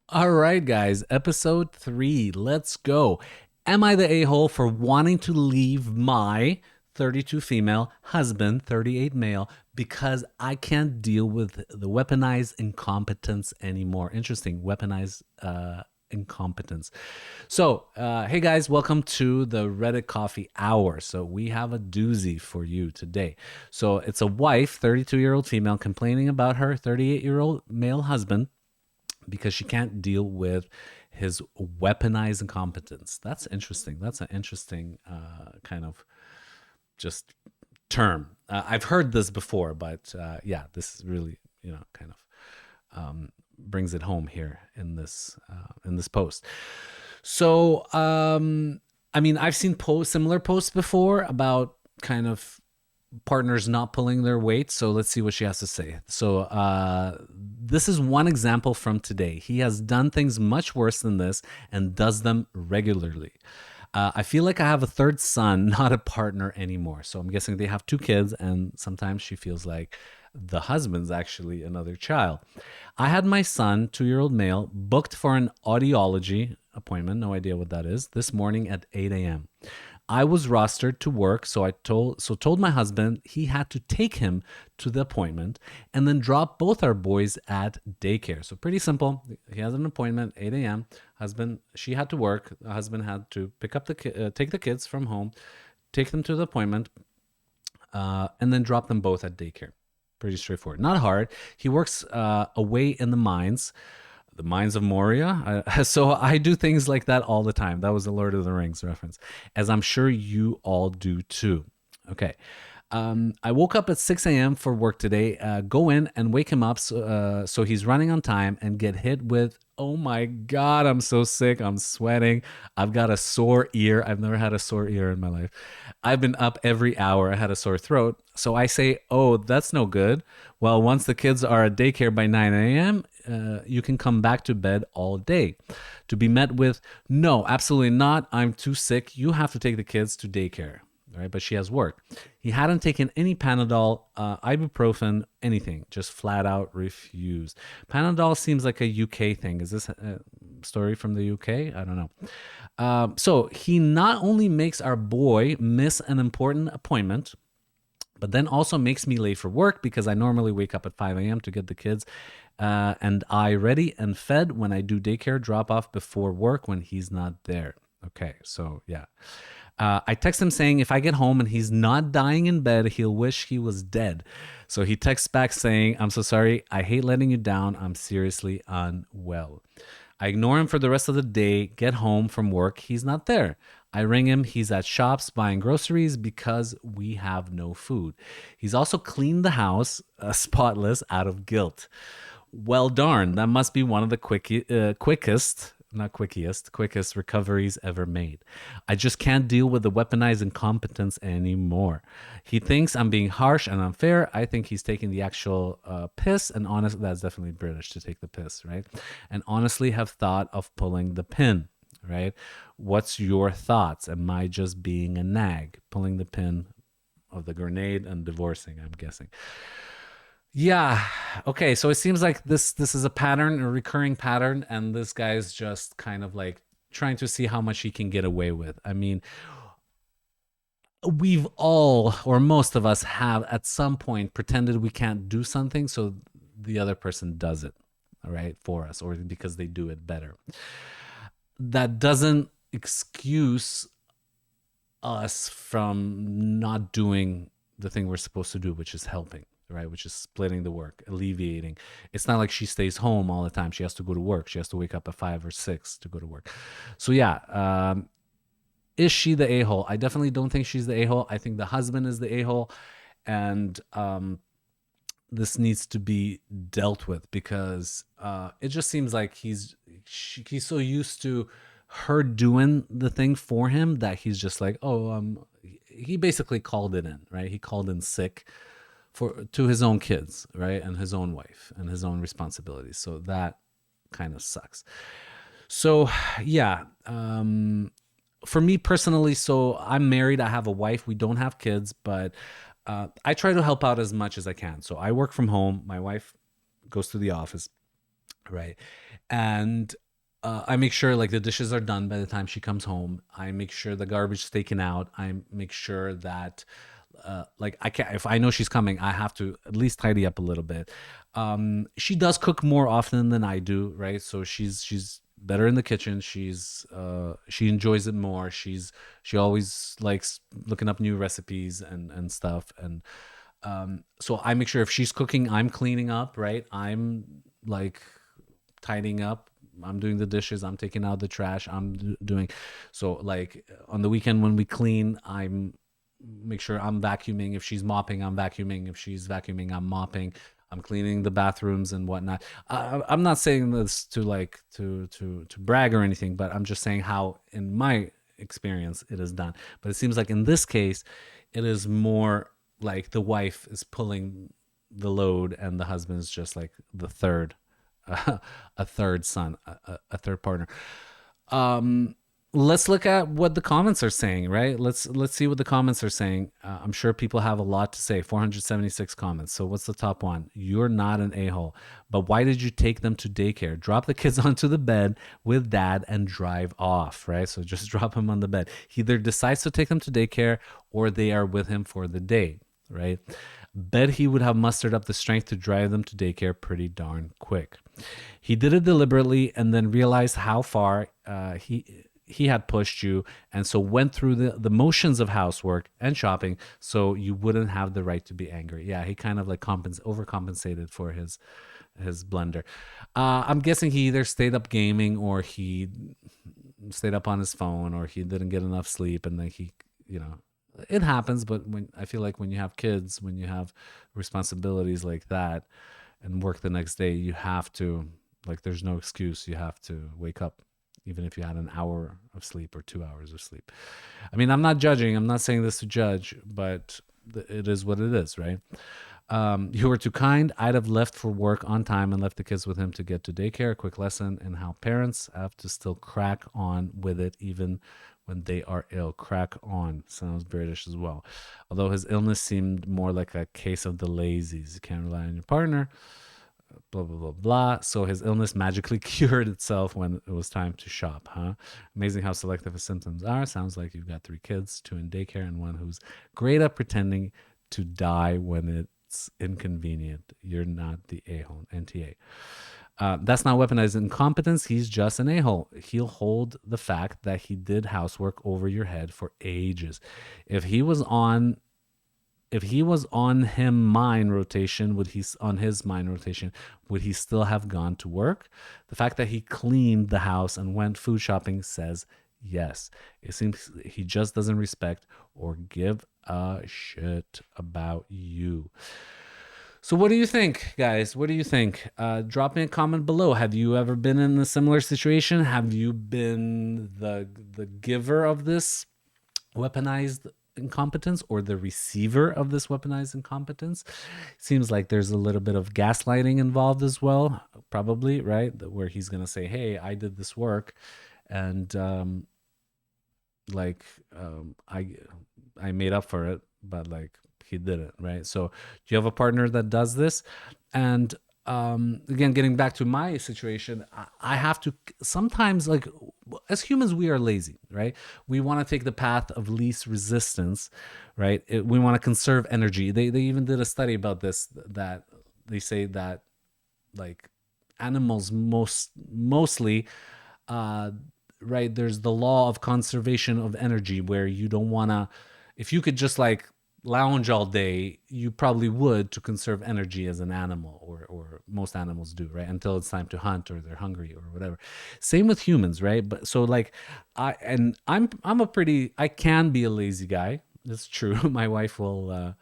All right, guys, episode 3. Let's go. Am I the a hole for wanting to leave my 32 female husband, 38 male, because I can't deal with the weaponized incompetence anymore? Interesting. Weaponized incompetence. Hey guys, welcome to the Reddit Coffee Hour. So, we have a doozy for you today. So, it's a wife, 32-year-old female, complaining about her 38-year-old male husband because she can't deal with his weaponized incompetence. That's interesting. That's an interesting kind of just term. I've heard this before, but yeah, this is really kind of brings it home here in this post. I mean, I've seen similar posts before about kind of partners not pulling their weight. So let's see what she has to say. This is one example from today. He has done things much worse than this and does them regularly. I feel like I have a third son, not a partner anymore. So I'm guessing they have two kids, and sometimes she feels like the husband's actually another child. I had my son, 2-year-old male, booked for an audiology appointment, no idea what that is, this morning at 8 a.m. I was rostered to work, so I told my husband he had to take him to the appointment and then drop both our boys at daycare. So pretty simple. He has an appointment 8 a.m. She had to work. The husband had to pick up take the kids from home, take them to the appointment, and then drop them both at daycare. Pretty straightforward. Not hard. He works away in the Mines of Moria. So I do things like that all the time. That was a Lord of the Rings reference, as I'm sure you all do too. Okay. I woke up at 6 a.m. for work today. Go in and wake him up so he's running on time and get hit with, oh my God, I'm so sick. I'm sweating. I've got a sore ear. I've never had a sore ear in my life. I've been up every hour. I had a sore throat. So I say, oh, that's no good. Well, once the kids are at daycare by 9 a.m., you can come back to bed all day. To be met with, no, absolutely not. I'm too sick. You have to take the kids to daycare. Right, but she has work. He hadn't taken any Panadol, ibuprofen, anything. Just flat out refused. Panadol seems like a UK thing. Is this a story from the UK? I don't know. So he not only makes our boy miss an important appointment, but then also makes me late for work because I normally wake up at 5 a.m. to get the kids and I ready and fed when I do daycare drop off before work when he's not there. Okay, so yeah. I text him saying if I get home and he's not dying in bed, he'll wish he was dead. So he texts back saying, I'm so sorry. I hate letting you down. I'm seriously unwell. I ignore him for the rest of the day, get home from work. He's not there. I ring him. He's at shops buying groceries because we have no food. He's also cleaned the house spotless out of guilt. Well, darn, that must be one of the quickest recoveries ever made. I just can't deal with the weaponized incompetence anymore. He thinks I'm being harsh and unfair. I think he's taking the actual piss, and honestly, that's definitely British to take the piss, right? And honestly have thought of pulling the pin, right? What's your thoughts? Am I just being a nag, pulling the pin of the grenade and divorcing, I'm guessing? Yeah. Okay. So it seems like this is a pattern, a recurring pattern, and this guy's just kind of like trying to see how much he can get away with. I mean, we've all, or most of us, have at some point pretended we can't do something, so the other person does it, all right, for us, or because they do it better. That doesn't excuse us from not doing the thing we're supposed to do, which is helping, right? Which is splitting the work, alleviating. It's not like she stays home all the time. She has to go to work. She has to wake up at 5 or 6 to go to work. So yeah, is she the a-hole? I definitely don't think she's the a-hole. I think the husband is the a-hole, and this needs to be dealt with because it just seems like he's so used to her doing the thing for him that he's just like, oh, he basically called it in, right? He called in sick to his own kids, right? And his own wife and his own responsibilities. So that kind of sucks. So yeah, for me personally, so I'm married, I have a wife, we don't have kids, but I try to help out as much as I can. So I work from home, my wife goes to the office. right? And I make sure like the dishes are done by the time she comes home. I make sure the garbage is taken out. I make sure that like I can, if I know she's coming, I have to at least tidy up a little bit. She does cook more often than I do, right? So she's better in the kitchen. She enjoys it more. She always likes looking up new recipes and stuff. And so I make sure if she's cooking, I'm cleaning up, right? I'm like tidying up. I'm doing the dishes. I'm taking out the trash. Doing so like on the weekend when we clean, I'm make sure I'm vacuuming. If she's mopping, I'm vacuuming. If she's vacuuming, I'm mopping. I'm cleaning the bathrooms and whatnot. I'm not saying this to like to brag or anything, but I'm just saying how in my experience it is done. But it seems like in this case, it is more like the wife is pulling the load and the husband is just like the third a third son, a third partner. Um, let's look at what the comments are saying, right? Let's see what the comments are saying. I'm sure people have a lot to say. 476 comments. So what's the top one? You're not an a-hole, but why did you take them to daycare? Drop the kids onto the bed with dad and drive off, right? So just drop him on the bed. He either decides to take them to daycare or they are with him for the day, right? Bet he would have mustered up the strength to drive them to daycare pretty darn quick. He did it deliberately and then realized how far he had pushed you, and so went through the motions of housework and shopping so you wouldn't have the right to be angry. Yeah, he kind of like overcompensated for his blunder. I'm guessing he either stayed up gaming or he stayed up on his phone or he didn't get enough sleep and then he, you know, it happens. But when I feel like when you have kids, when you have responsibilities like that and work the next day, you have to, like, there's no excuse. You have to wake up even if you had an hour of sleep or 2 hours of sleep. I mean, I'm not judging. I'm not saying this to judge, but it is what it is, right? You were too kind. I'd have left for work on time and left the kids with him to get to daycare. A quick lesson in how parents have to still crack on with it even when they are ill. Crack on sounds British as well. Although his illness seemed more like a case of the lazies. You can't rely on your partner. Blah blah blah blah. So his illness magically cured itself when it was time to shop, huh? Amazing how selective his symptoms are. Sounds like you've got 3 kids, 2 in daycare, and one who's great at pretending to die when it's inconvenient. You're not the a-hole. NTA. That's not weaponized incompetence. He's just an a-hole. He'll hold the fact that he did housework over your head for ages. If he was on him mind rotation, would he on his mind rotation, would he still have gone to work? The fact that he cleaned the house and went food shopping says yes. It seems he just doesn't respect or give a shit about you. So what do you think, guys? What do you think? Drop me a comment below. Have you ever been in a similar situation? Have you been the giver of this weaponized incompetence or the receiver of this weaponized incompetence? Seems like there's a little bit of gaslighting involved as well, probably, right? Where he's gonna say, "Hey, I did this work," and like I made up for it, but like he didn't, right? So do you have a partner that does this? And again, getting back to my situation, I have to sometimes, like, as humans, we are lazy, right? We want to take the path of least resistance, right? We want to conserve energy. They even did a study about this, that they say that like animals mostly uh right, there's the law of conservation of energy where you don't want to, if you could just like lounge all day, you probably would, to conserve energy as an animal, or most animals do, right? Until it's time to hunt or they're hungry or whatever. Same with humans, right? But so like I'm a pretty, I can be a lazy guy. That's true. My wife will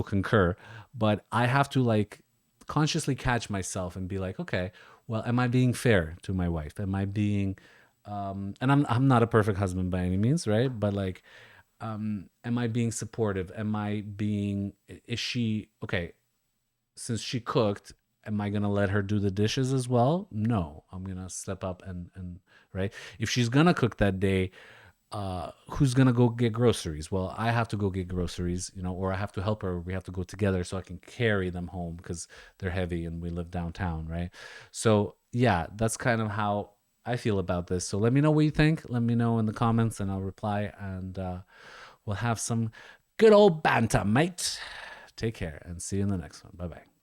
concur, but I have to like consciously catch myself and be like, okay, well, am I being fair to my wife? Am I being and I'm not a perfect husband by any means, right? But like, am I being supportive? Am I being, is she okay? Since she cooked, am I gonna let her do the dishes as well? No, I'm gonna step up and right. If she's gonna cook that day, who's gonna go get groceries? Well, I have to go get groceries, you know, or I have to help her. We have to go together so I can carry them home because they're heavy and we live downtown, right? So yeah, that's kind of how I feel about this. So let me know what you think. Let me know in the comments and I'll reply, and we'll have some good old banter, mate. Take care and see you in the next one. Bye bye.